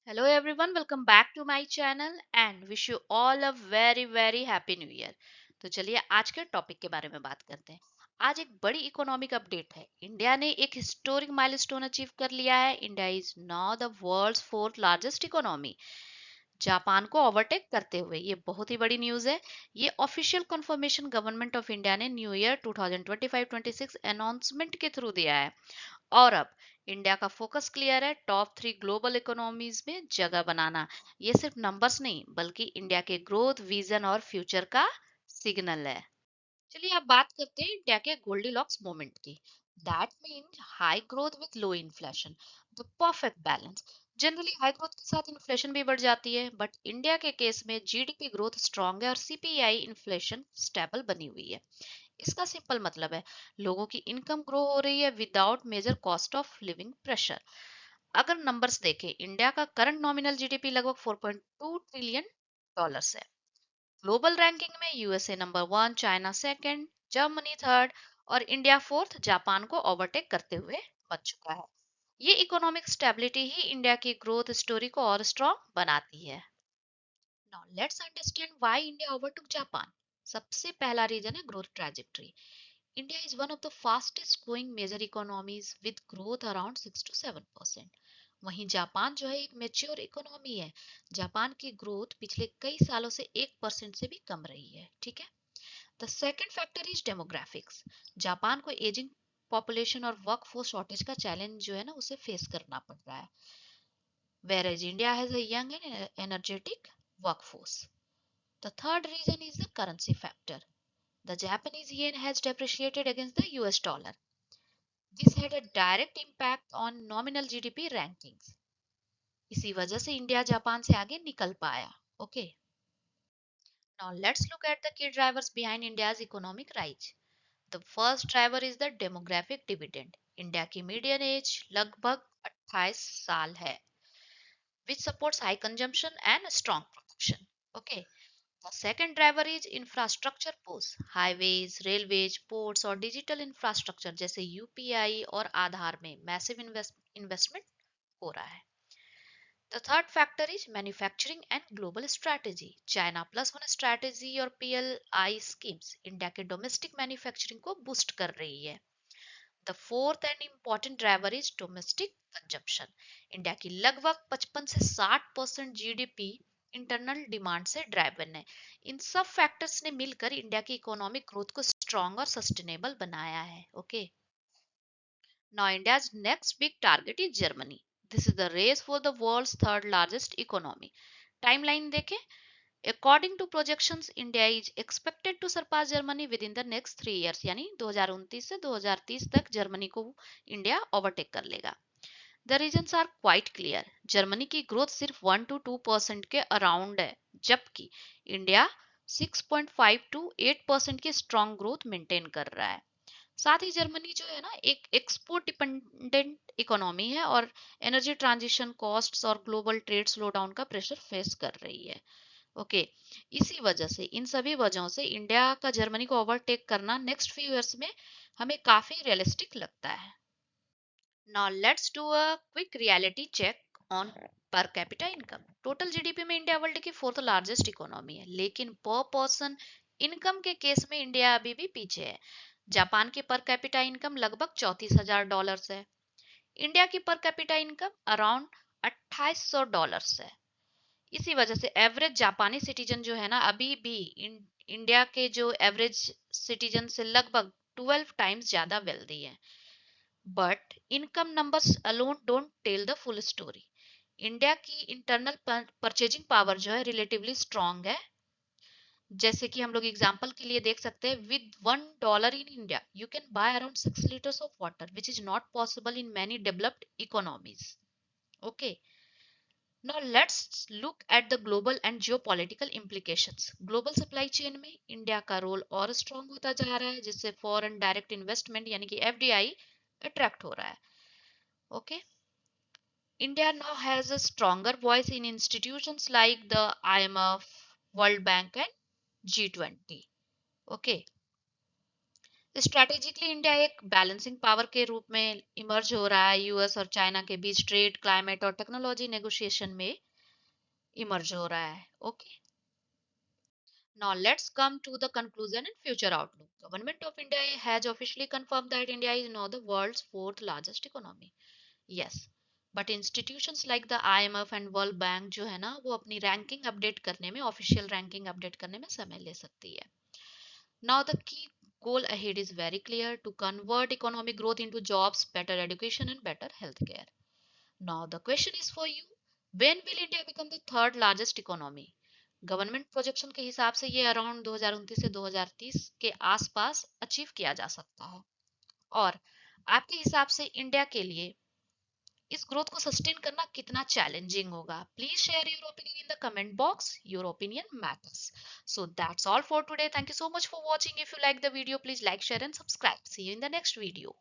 Hello everyone, welcome back to my channel and wish you all a very happy new year। तो चलिए आज के topic के बारे में बात करते हैं। आज एक बड़ी इकोनॉमिक अपडेट है। इंडिया ने एक हिस्टोरिक माइलस्टोन अचीव कर लिया है। India is now the world's fourth largest economy, Japan को ओवरटेक करते हुए। ये बहुत ही बड़ी न्यूज है। ये official confirmation government of India ने न्यू ईयर 2025-26 अनाउंसमेंट के थ्रू दिया है। और अब इंडिया का फोकस क्लियर है, टॉप 3 ग्लोबल इकोनॉमीज में जगह बनाना। ये सिर्फ नंबर्स नहीं बल्कि इंडिया के ग्रोथ विजन और फ्यूचर का सिग्नल है। चलिए अब बात करते हैं इंडिया के गोल्डीलॉक्स मोमेंट की। That means high growth with low inflation, the perfect balance. Generally high growth के साथ इन्फ्लेशन भी बढ़ जाती है, बट इंडिया के केस में जीडीपी ग्रोथ स्ट्रांग है और सीपीआई इन्फ्लेशन स्टेबल बनी हुई है। इसका सिंपल मतलब है, लोगों की इनकम ग्रो हो रही है without major cost of living pressure. अगर नंबर्स देखें, इंडिया का करंट नॉमिनल जीडीपी लगभग 4.2 ट्रिलियन डॉलर्स है। ग्लोबल रैंकिंग में USA number 1, China second, Germany third और इंडिया फोर्थ जापान को ओवरटेक करते हुए बच चुका है। ये इकोनॉमिक स्टेबिलिटी ही इंडिया की ग्रोथ स्टोरी को और स्ट्रॉन्ग बनाती है। Now let's understand why India overtook Japan. सबसे पहला रीजन है growth trajectory. India is one of the fastest growing major economies with growth around 6 to 7%। वहीं जापान जो है एक मेच्योर इकोनॉमी है। जापान की ग्रोथ पिछले कई सालों से 1% से भी कम रही है। ठीक है। The second factor is demographics. Japan को एजिंग पॉपुलेशन और वर्क फोर्स शॉर्टेज का चैलेंज जो है ना उसे फेस करना पड़ रहा है, whereas India has a young and energetic workforce. The third reason is the currency factor. The Japanese yen has depreciated against the US dollar. This had a direct impact on nominal GDP rankings. इसी वजह से India Japan से आगे निकल पाया। Okay, now let's look at the key drivers behind India's economic rise. The first driver is the demographic dividend. India की median as लगभग 28 साल है, which supports high consumption and strong production. Okay. The second driver is infrastructure push. Highways, railways, ports और digital infrastructure जैसे UPI और आधार में massive investment हो रहा है। The third factor is manufacturing and global strategy. China plus one strategy और PLI schemes India के domestic manufacturing को boost कर रही है। The fourth and important driver is domestic consumption. India की लगभग 55 से 60% जीडीपी इंटरनल डिमांड से ड्राइवन है। इन सब फैक्टर्स ने मिलकर इंडिया की इकोनॉमिक ग्रोथ को स्ट्रॉन्ग और सस्टेनेबल बनाया है। Okay, now India's next big target is Germany. This is the race for the world's third largest economy. Timeline देखें, according to projections, India is expected to surpass Germany within the next 3 years, यानी 2029 से 2030 तक Germany को India overtake कर लेगा। The reasons are quite clear. Germany की growth सिर्फ 1 to 2% के अराउंड है, जबकि इंडिया 6.5 to 8% की स्ट्रॉन्ग ग्रोथ मेंटेन कर रहा है। साथ ही जर्मनी जो है ना एक एक्सपोर्ट डिपेंडेंट इकोनॉमी है और एनर्जी ट्रांजिशन कॉस्ट्स और ग्लोबल ट्रेड स्लोडाउन का प्रेशर फेस कर रही है। ओके, इसी वजह से इन सभी वजहों से इंडिया का जर्मनी को ओवरटेक करना नेक्स्ट फ्यू इयर्स में हमें काफी रियलिस्टिक लगता है। Now let's do a quick reality check on per capita income. Total GDP में इंडिया वर्ल्ड की फोर्थ लार्जेस्ट इकोनॉमी है, लेकिन पर पर्सन इनकम के केस में इंडिया अभी भी पीछे है। जापान की पर कैपिटा इनकम लगभग $34,000 है। इंडिया की पर कैपिटा इनकम अराउंड $2,800 है। इसी वजह से एवरेज जापानी सिटीजन जो है ना अभी भी इंडिया के जो एवरेज सिटीजन से लगभग 12 टाइम्स ज्यादा वेल्दी है। But income numbers alone don't tell the full story. India की इंटरनल परचेजिंग पावर जो है रिलेटिवली स्ट्रांग है। जैसे कि हम लोग एग्जांपल के लिए देख सकते हैं, with $1 in India you can by around 6 liters of water, which is not possible in many developed economies. Okay, now let's look at the global and geopolitical implications. Global supply chain में India का role और strong होता जा रहा है, जिससे foreign direct investment यानी कि एफडीआई अट्रैक्ट हो रहा है। Okay, India now has a stronger voice in institutions like the IMF, world bank and G20। Okay, strategically India एक बैलेंसिंग पावर के रूप में इमर्ज हो रहा है, यूएस और चाइना के बीच ट्रेड, क्लाइमेट और टेक्नोलॉजी नेगोशिएशन में इमर्ज हो रहा है। Okay, now let's come to the conclusion and future outlook. Government of India has officially confirmed that India is now the world's fourth largest economy. Yes, but institutions like the IMF and World Bank जो है ना, वो अपनी ranking update करने में, official ranking update करने में समय ले सकती है. Now the key goal ahead is very clear: to convert economic growth into jobs, better education and better healthcare. Now the question is for you: when will India become the third largest economy? Government projection के हिसाब से ये around 2029 से 2030 के आसपास achieve किया जा सकता है. और आपके हिसाब से इंडिया के लिए इस ग्रोथ को सस्टेन करना कितना चैलेंजिंग होगा? Please share your opinion in the comment box. Your opinion matters. So that's all for today. Thank you so much for watching. If you like the video, please like, share and subscribe. See you in the next video.